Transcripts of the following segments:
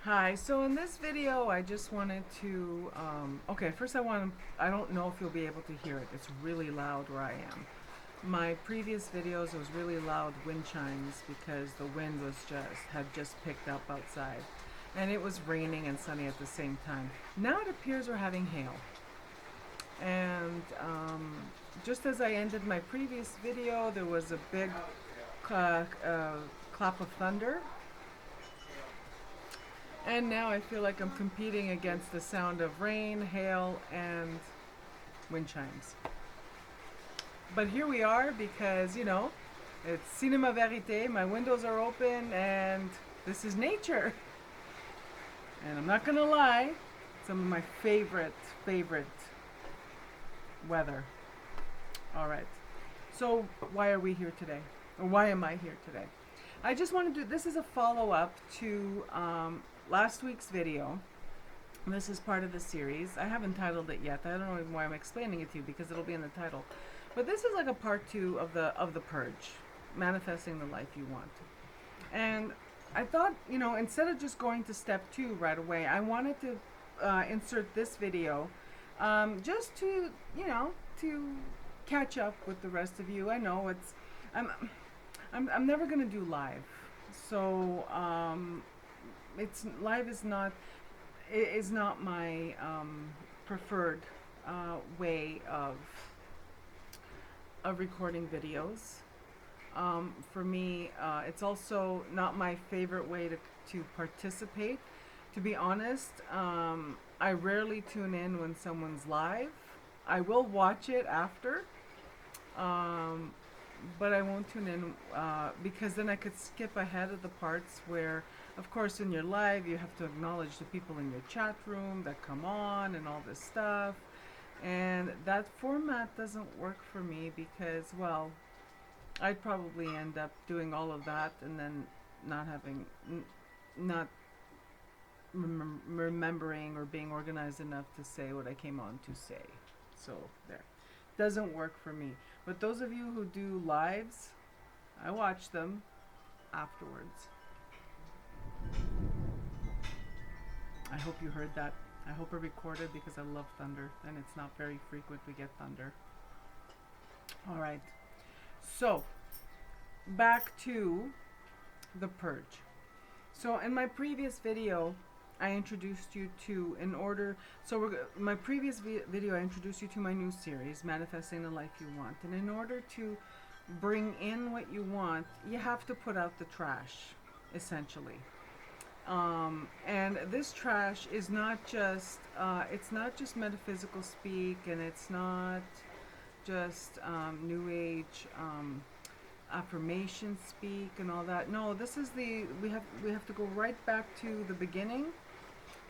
Hi, so in this video I just wanted to, okay, first I don't know if you'll be able to hear it. It's really loud where I am. My previous videos, it was really loud wind chimes because the wind had just picked up outside. And it was raining and sunny at the same time. Now it appears we're having hail. And just as I ended my previous video, there was a big clap of thunder. And now I feel like I'm competing against the sound of rain, hail, and wind chimes. But here we are because, it's cinema verite. My windows are open and this is nature. And I'm not going to lie, some of my favorite weather. All right. So why are we here today? Or why am I here today? I just want to this is a follow-up to last week's video. This is part of the series. I haven't titled it yet. I don't know even why I'm explaining it to you because it'll be in the title. But this is like a part 2 of the purge, manifesting the life you want. And I thought, instead of just going to step 2 right away, I wanted to insert this video just to catch up with the rest of you. I know I'm never gonna do live, so it's live is not my preferred way of recording videos. For me, it's also not my favorite way to participate. To be honest, I rarely tune in when someone's live. I will watch it after, but I won't tune in because then I could skip ahead of the parts where, of course, when you're live, you have to acknowledge the people in your chat room that come on and all this stuff. And that format doesn't work for me because, well, I'd probably end up doing all of that and then not remembering or being organized enough to say what I came on to say. So there. Doesn't work for me. But those of you who do lives, I watch them afterwards. I hope you heard that. I hope it recorded because I love thunder and it's not very frequent we get thunder. All right. So, back to the purge. So in my previous video, I introduced you to, my previous video, I introduced you to my new series, Manifesting the Life You Want. And in order to bring in what you want, you have to put out the trash, essentially. And this trash is it's not just metaphysical speak, and it's not just new age affirmation speak and all that. No, this is we have to go right back to the beginning.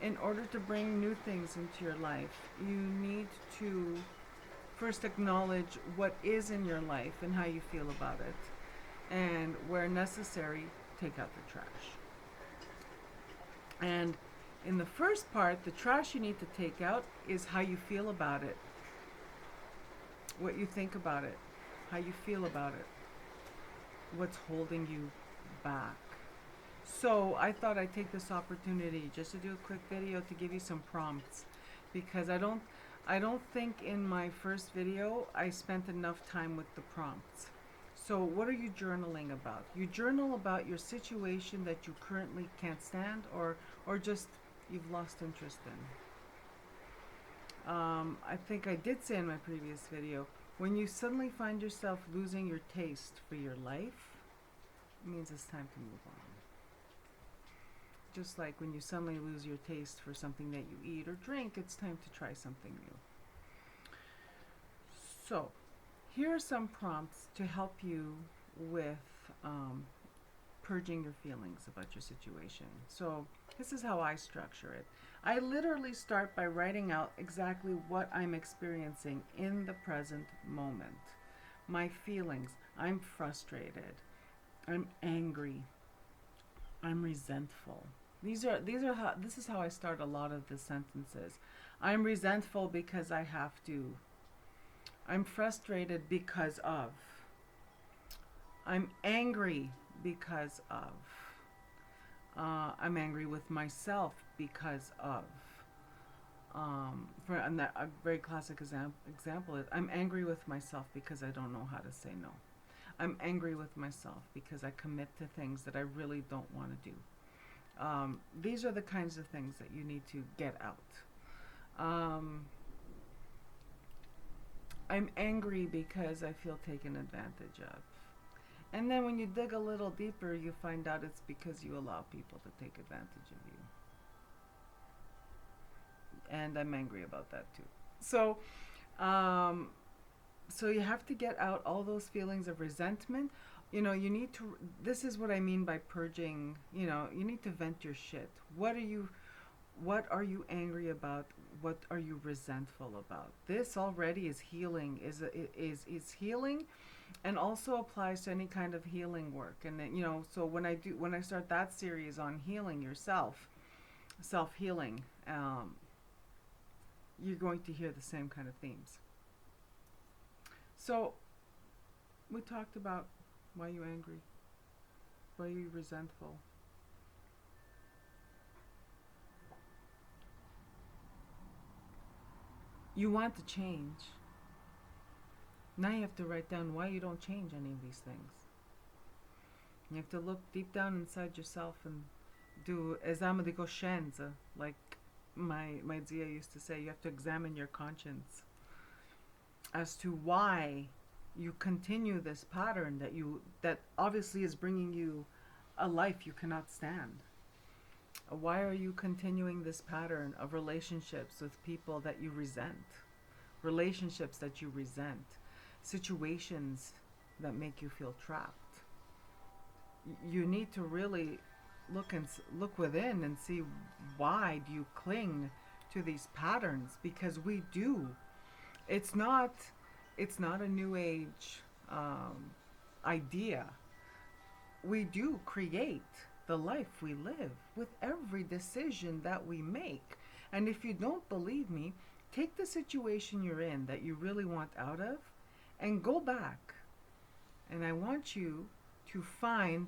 In order to bring new things into your life, you need to first acknowledge what is in your life and how you feel about it, and where necessary, take out the trash. And in the first part, the trash you need to take out is how you feel about it, what you think about it, how you feel about it, what's holding you back. So I thought I'd take this opportunity just to do a quick video to give you some prompts, because I don't think in my first video I spent enough time with the prompts. So what are you journaling about? You journal about your situation that you currently can't stand, or just you've lost interest in. I think I did say in my previous video, when you suddenly find yourself losing your taste for your life, it means it's time to move on. Just like when you suddenly lose your taste for something that you eat or drink, it's time to try something new. So, here are some prompts to help you with purging your feelings about your situation. So, this is how I structure it. I literally start by writing out exactly what I'm experiencing in the present moment. My feelings. I'm frustrated. I'm angry. I'm resentful. This is how I start a lot of the sentences. I'm resentful because I have to. I'm frustrated because of. I'm angry because of. I'm angry with myself because of. A very classic example is I'm angry with myself because I don't know how to say no. I'm angry with myself because I commit to things that I really don't want to do. These are the kinds of things that you need to get out. I'm angry because I feel taken advantage of. And then when you dig a little deeper, you find out it's because you allow people to take advantage of you. And I'm angry about that too. So, um, so you have to get out all those feelings of resentment. You know, you need to. This is what I mean by purging. You know, you need to vent your shit. What are you angry about? What are you resentful about? This already is healing. Is healing, and also applies to any kind of healing work. And then, you know, so when I start that series on healing yourself, self healing, you're going to hear the same kind of themes. So we talked about why you're angry, why you're resentful. You want to change. Now you have to write down why you don't change any of these things. You have to look deep down inside yourself and do esame de conscienza, like my Zia used to say. You have to examine your conscience as to why you continue this pattern that obviously is bringing you a life you cannot stand. Why are you continuing this pattern of relationships with people that you resent? Relationships that you resent, situations that make you feel trapped. You need to really look within and see, why do you cling to these patterns? Because we do. It's not a new age idea. We do create the life we live with every decision that we make. And if you don't believe me, take the situation you're in that you really want out of and go back. And I want you to find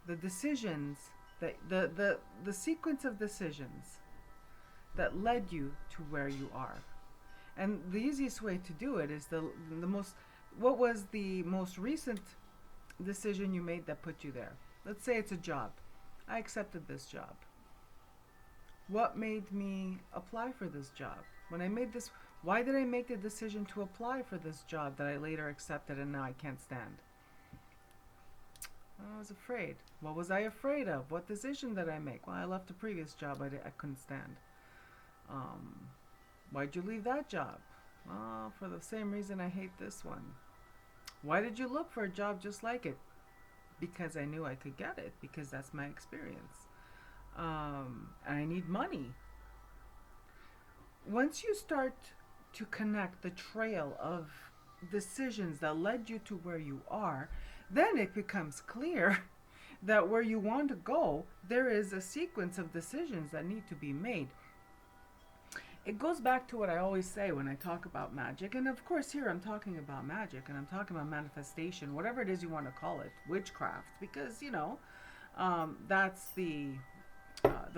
the decisions that the sequence of decisions that led you to where you are. And the easiest way to do it is what was the most recent decision you made that put you there? Let's say it's a job. I accepted this job. What made me apply for this job? Why did I make the decision to apply for this job that I later accepted and now I can't stand? I was afraid. What was I afraid of? What decision did I make? Well, I left a previous job I couldn't stand. Why'd you leave that job? Well, for the same reason I hate this one. Why did you look for a job just like it? Because I knew I could get it, because that's my experience. And I need money. Once you start to connect the trail of decisions that led you to where you are, then it becomes clear that where you want to go, there is a sequence of decisions that need to be made. It goes back to what I always say when I talk about magic. And of course, here I'm talking about magic and I'm talking about manifestation, whatever it is you want to call it, witchcraft, because, that's the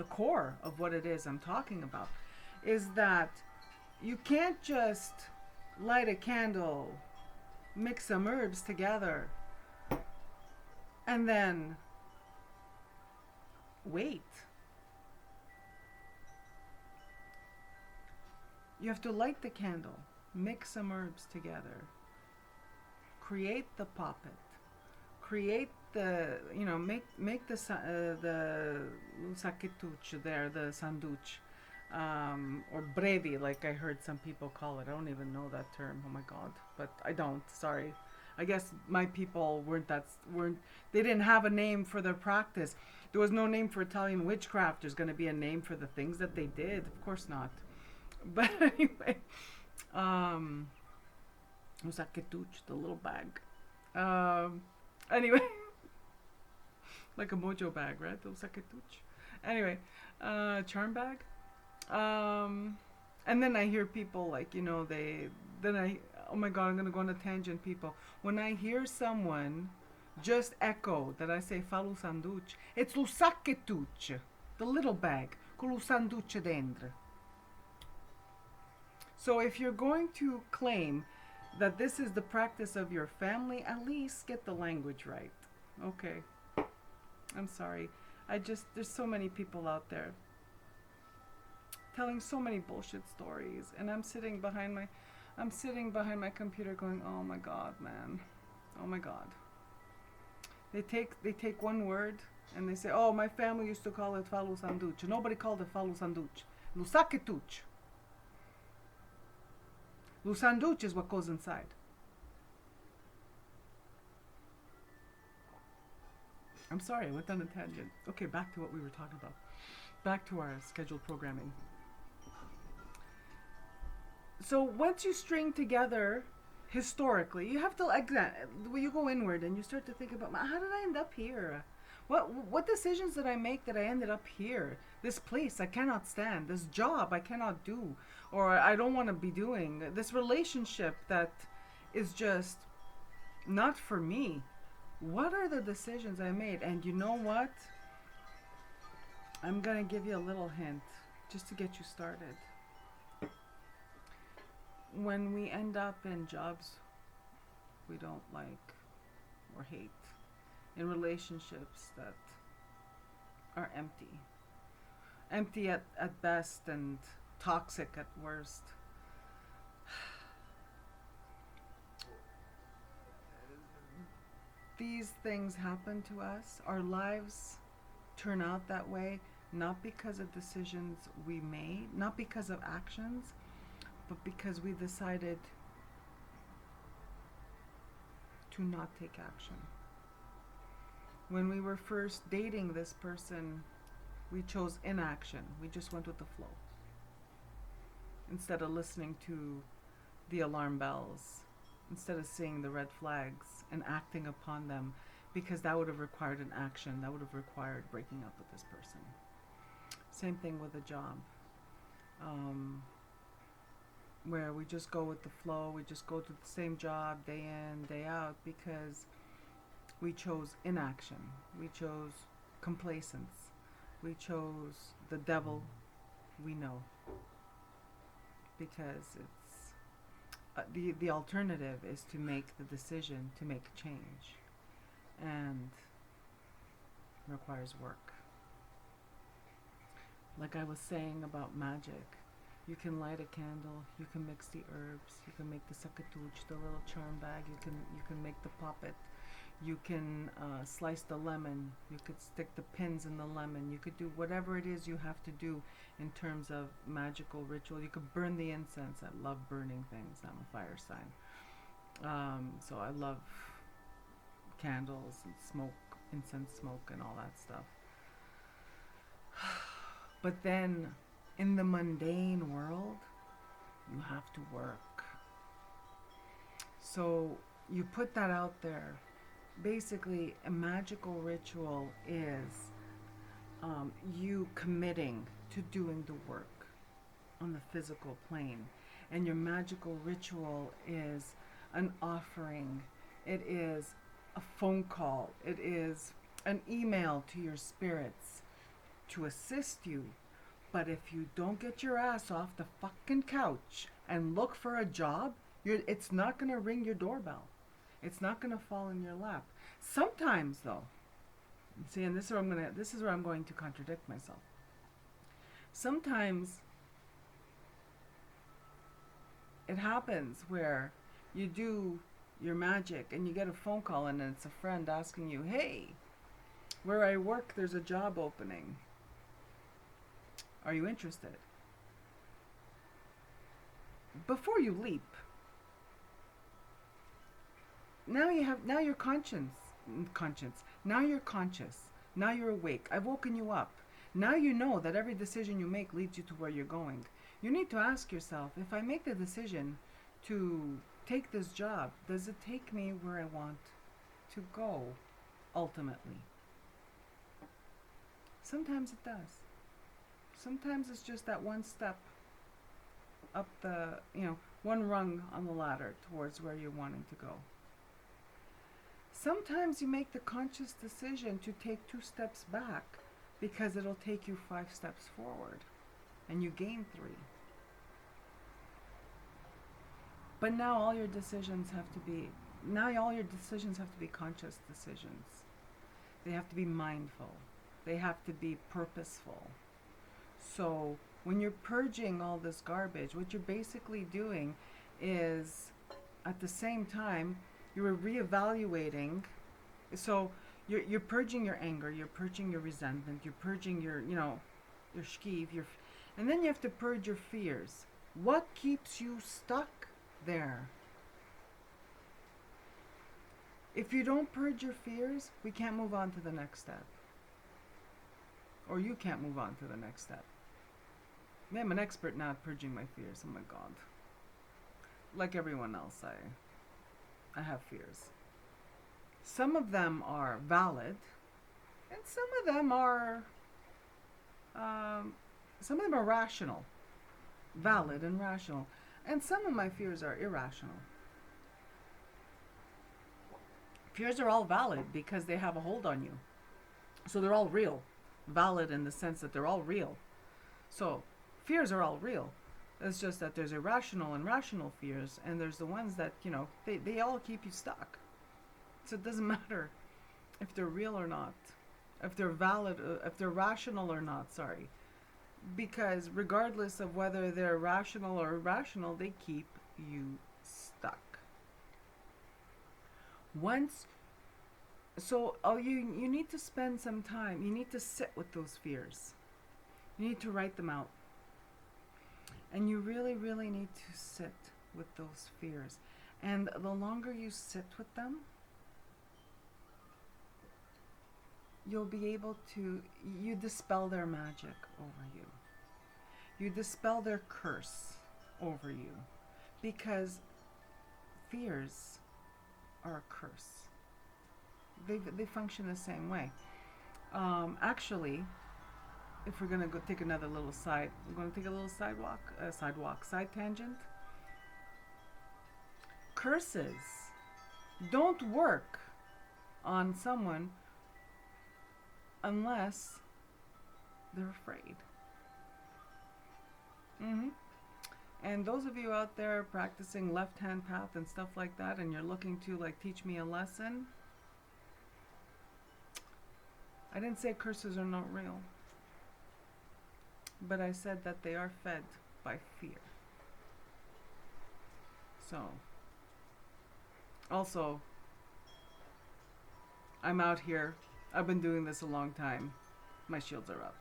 core of what it is I'm talking about, is that you can't just light a candle, mix some herbs together, and then wait. You have to light the candle, mix some herbs together, create the poppet, create the, make the saquetuch there, the sanduch, or brevi, like I heard some people call it. I don't even know that term. Oh my God, but I don't. Sorry. I guess my people they didn't have a name for their practice. There was no name for Italian witchcraft. There's going to be a name for the things that they did. Of course not. But anyway, saquetuch, the little bag. Anyway, like a mojo bag, right? The saquetuch. Anyway, charm bag. And then I hear people like, oh my God, I'm going to go on a tangent, people. When I hear someone just echo that I say falu sanduch. It's lo sacchetuccio, the little bag, con lo sanduccio dentro. So if you're going to claim that this is the practice of your family, at least get the language right. Okay. I'm sorry. There's so many people out there telling so many bullshit stories, and I'm sitting behind my computer going, oh my God, man. Oh my God. They take one word and they say, oh, my family used to call it falu sanduch. Nobody called it falu sanduch. Lo sacchetuccio. Lo sanduch is what goes inside. I'm sorry, I went on a tangent. Okay, back to what we were talking about. Back to our scheduled programming. So once you string together historically, you have to you go inward and you start to think about, how did I end up here? What decisions did I make that I ended up here? This place I cannot stand. This job I cannot do, or I don't want to be doing. This relationship that is just not for me. What are the decisions I made? And you know what? I'm gonna give you a little hint just to get you started. When we end up in jobs we don't like or hate, in relationships that are empty at best and toxic at worst, these things happen to us. Our lives turn out that way not because of decisions we made, not because of actions, but because we decided to not take action. When we were first dating this person, we chose inaction. We just went with the flow instead of listening to the alarm bells, instead of seeing the red flags and acting upon them, because that would have required an action. That would have required breaking up with this person. Same thing with a job. Where we just go with the flow, we just go to the same job day in, day out, because we chose inaction, we chose complacence, we chose the devil we know, because it's the alternative is to make the decision to make change, and requires work. Like I was saying about magic, you can light a candle, you can mix the herbs, you can make the sakatuch, the little charm bag, you can make the puppet, you can slice the lemon, you could stick the pins in the lemon, you could do whatever it is you have to do in terms of magical ritual. You could burn the incense. I love burning things. I'm a fire sign. So I love candles and smoke, incense smoke and all that stuff. But then in the mundane world, you have to work. So you put that out there. Basically, a magical ritual is you committing to doing the work on the physical plane. And your magical ritual is an offering. It is a phone call. It is an email to your spirits to assist you. But if you don't get your ass off the fucking couch and look for a job, it's not going to ring your doorbell. It's not going to fall in your lap. Sometimes, though, see, and this is where I'm going to contradict myself. Sometimes it happens where you do your magic and you get a phone call and it's a friend asking you, hey, where I work, there's a job opening. Are you interested? Before you leap, now you're conscious. Now you're conscious. Now you're awake. I've woken you up. Now you know that every decision you make leads you to where you're going. You need to ask yourself, if I make the decision to take this job, does it take me where I want to go ultimately? Sometimes it does. Sometimes it's just that one step up one rung on the ladder towards where you're wanting to go. Sometimes you make the conscious decision to take 2 steps back because it'll take you 5 steps forward and you gain 3. But now all your decisions have to be conscious decisions. They have to be mindful. They have to be purposeful. So when you're purging all this garbage, what you're basically doing is, at the same time, you're reevaluating. So you're purging your anger, you're purging your resentment, you're purging your shkiv, and then you have to purge your fears. What keeps you stuck there? If you don't purge your fears, we can't move on to the next step. Or you can't move on to the next step. I'm an expert now at purging my fears. Oh my God. Like everyone else, I have fears. Some of them are valid, and some of them are rational. Valid and rational. And some of my fears are irrational. Fears are all valid because they have a hold on you. So they're all real. Valid in the sense that they're all real. So fears are all real. It's just that there's irrational and rational fears, and there's the ones that, they all keep you stuck. So it doesn't matter if they're real or not, if they're valid, if they're rational or not, sorry. Because regardless of whether they're rational or irrational, they keep you stuck. You need to spend some time. You need to sit with those fears. You need to write them out. And you really, really need to sit with those fears. And the longer you sit with them, you'll be able to, you dispel their magic over you. You dispel their curse over you. Because fears are a curse. They function the same way. Actually, if we're going to go take another little side, we're going to take a little side tangent. Curses don't work on someone unless they're afraid. And those of you out there practicing left-hand path and stuff like that, and you're looking to teach me a lesson, I didn't say curses are not real, but I said that they are fed by fear. So, also, I'm out here. I've been doing this a long time. My shields are up.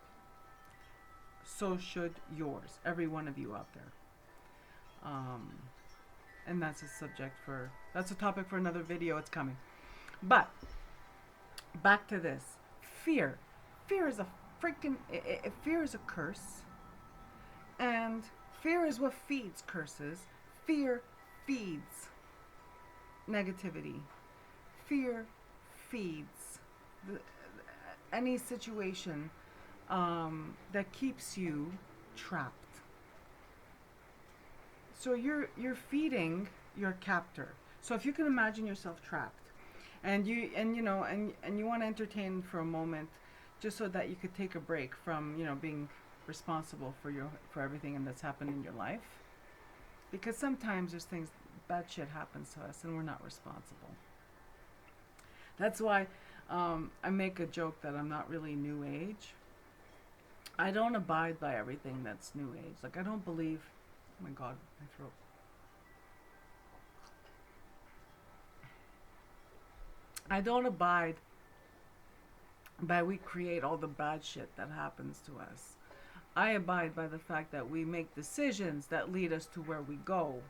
So should yours. Every one of you out there. And that's a topic for another video. It's coming. But, back to this. Fear. Fear is a fear is a curse. And fear is what feeds curses. Fear feeds negativity. Fear feeds any situation that keeps you trapped. So you're feeding your captor. So if you can imagine yourself trapped, and you want to entertain for a moment, just so that you could take a break from being responsible for everything that's happened in your life, because sometimes there's bad shit happens to us and we're not responsible. That's why I make a joke that I'm not really New Age. I don't abide by everything that's New Age. I don't believe. Oh my God, my throat. I don't abide by we create all the bad shit that happens to us. I abide by the fact that we make decisions that lead us to where we go.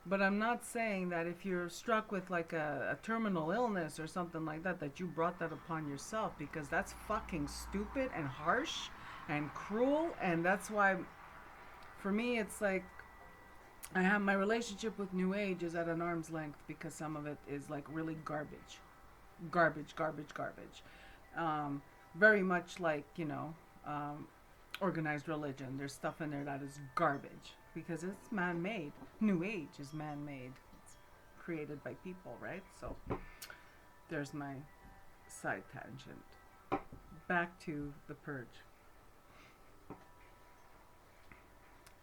But I'm not saying that if you're struck with a terminal illness or something like that, that you brought that upon yourself, because that's fucking stupid and harsh and cruel. And that's why, for me, it's I have my relationship with New Age is at an arm's length, because some of it is really garbage. Garbage. Very much organized religion. There's stuff in there that is garbage because it's man-made. New Age is man-made. It's created by people, right? So there's my side tangent. Back to the purge.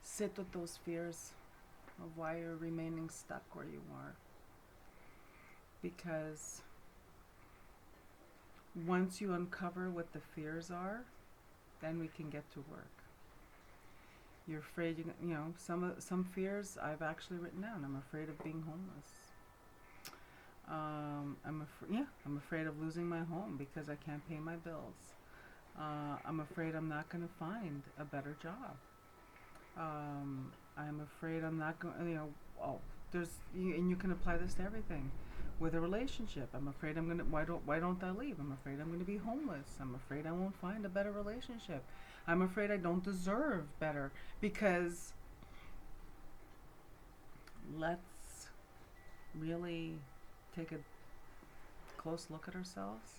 Sit with those fears of why you're remaining stuck where you are. Because once you uncover what the fears are, then we can get to work. You're afraid, you know, some fears I've actually written down. I'm afraid of being homeless. I'm afraid of losing my home because I can't pay my bills. I'm afraid I'm not going to find a better job. I'm afraid I'm not going, and you can apply this to everything. With a relationship, I'm afraid why don't I leave? I'm afraid I'm going to be homeless. I'm afraid I won't find a better relationship. I'm afraid I don't deserve better, because let's really take a close look at ourselves.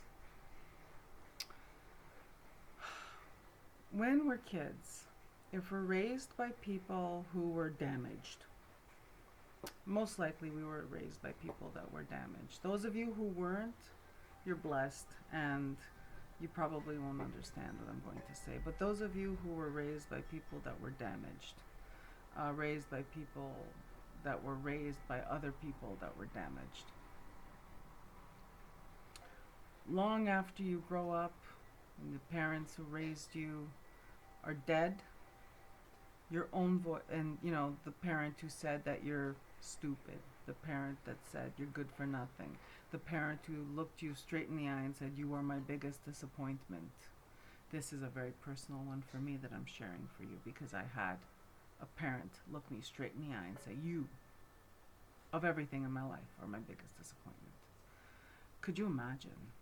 When we're kids, if we're raised by people who were damaged, most likely we were raised by people that were damaged. Those of you who weren't, you're blessed, and you probably won't understand what I'm going to say. But those of you who were raised by people that were damaged, raised by people that were raised by other people that were damaged, long after you grow up and the parents who raised you are dead, your own voice, and the parent who said that you're stupid, the parent that said you're good for nothing, the parent who looked you straight in the eye and said you are my biggest disappointment. This is a very personal one for me that I'm sharing for you, because I had a parent look me straight in the eye and say, you, of everything in my life, are my biggest disappointment. Could you imagine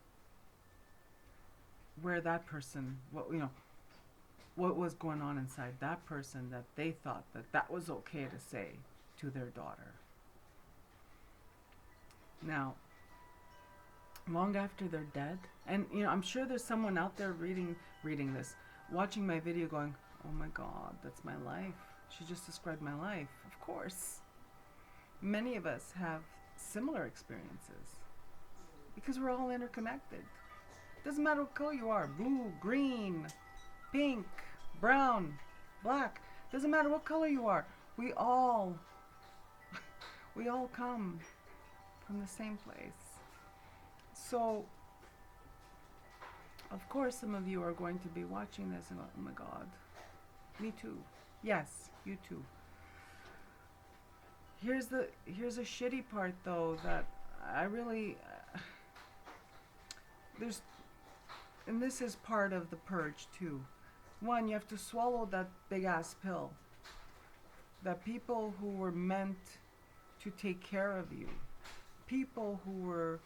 where that person, what was going on inside that person, that they thought that was okay to say to their daughter? Now, long after they're dead, and I'm sure there's someone out there reading this, watching my video going, oh my God, that's my life. She just described my life. Of course. Many of us have similar experiences because we're all interconnected. Doesn't matter what color you are, blue, green, pink, brown, black. Doesn't matter what color you are. We all come from the same place. So, of course, some of you are going to be watching this and go, oh my God, me too. Yes, you too. Here's a shitty part, though, that I really, and this is part of the purge too. One, you have to swallow that big ass pill. That people who were meant to take care of you, people who were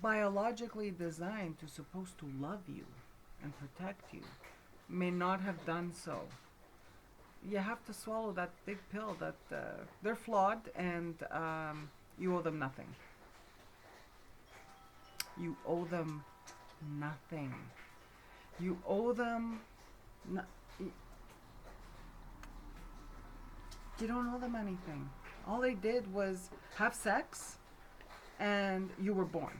biologically designed to supposed to love you and protect you, may not have done so. You have to swallow that big pill that they're flawed, and you owe them nothing. You owe them nothing. You owe them you don't owe them anything. All they did was have sex, and you were born,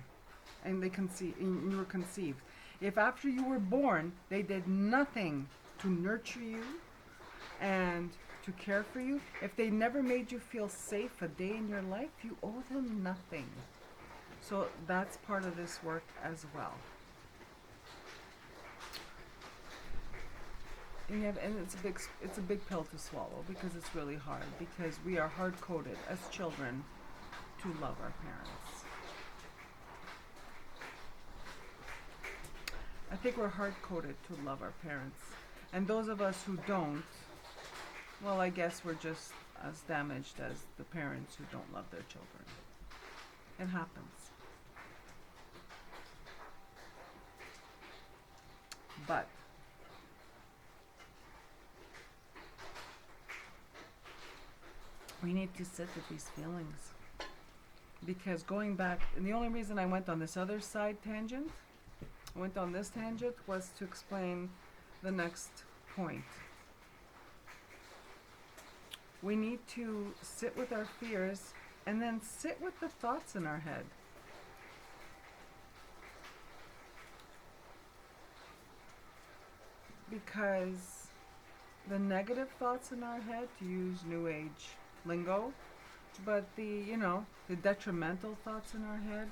and you were conceived. If after you were born they did nothing to nurture you and to care for you, if they never made you feel safe a day in your life, you owe them nothing. So that's part of this work as well. And it's a big pill to swallow, because it's really hard, because we are hard coded as children to love our parents. I think we're hard coded to love our parents, and those of us who don't, well, I guess we're just as damaged as the parents who don't love their children. It happens. But we need to sit with these feelings, because going back, and the only reason I went on this other side tangent, was to explain the next point. We need to sit with our fears, and then sit with the thoughts in our head. because the negative thoughts in our head, to use new age lingo, but the detrimental thoughts in our head,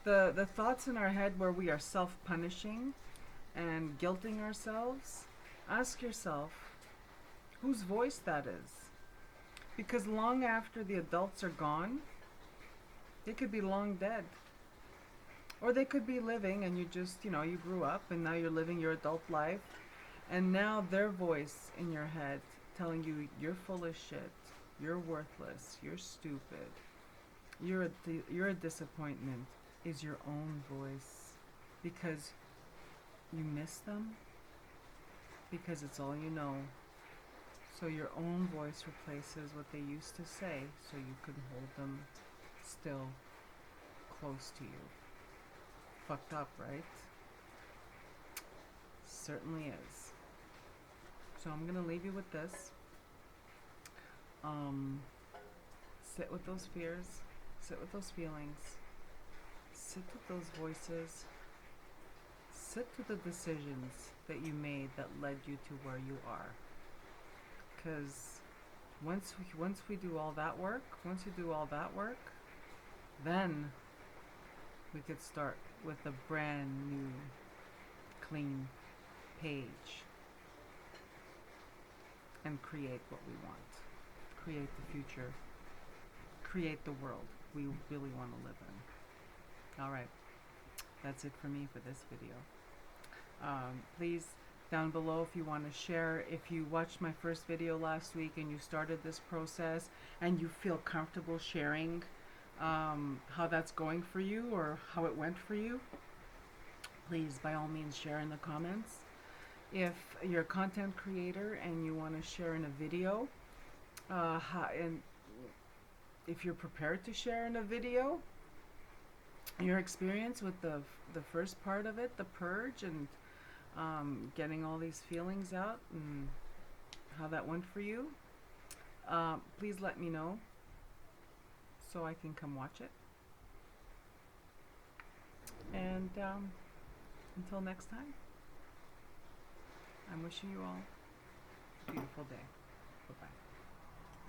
the thoughts in our head where we are self-punishing and guilting ourselves, ask yourself whose voice that is. Because long after the adults are gone, they could be long dead. Or they could be living and you just, you grew up and now you're living your adult life. And now their voice in your head telling you you're full of shit, you're worthless, you're stupid, you're a disappointment, is your own voice. Because you miss them, because it's all you know. So your own voice replaces what they used to say so you can hold them still close to you. Fucked up, right? Certainly is. So I'm gonna leave you with this. Sit with those fears, sit with those feelings, sit with those voices, sit with the decisions that you made that led you to where you are. Because once we do all that work, then we could start with a brand new, clean page and create what we want. Create the future. Create the world we really want to live in. Alright, that's it for me for this video. Please, down below, if you want to share, if you watched my first video last week and you started this process and you feel comfortable sharing how that's going for you or how it went for you, please, by all means, share in the comments. If you're a content creator and you want to share in a video, and if you're prepared to share in a video your experience with the first part of it, the purge, and getting all these feelings out and how that went for you, please let me know so I can come watch it. And until next time, I'm wishing you all a beautiful day. Bye-bye.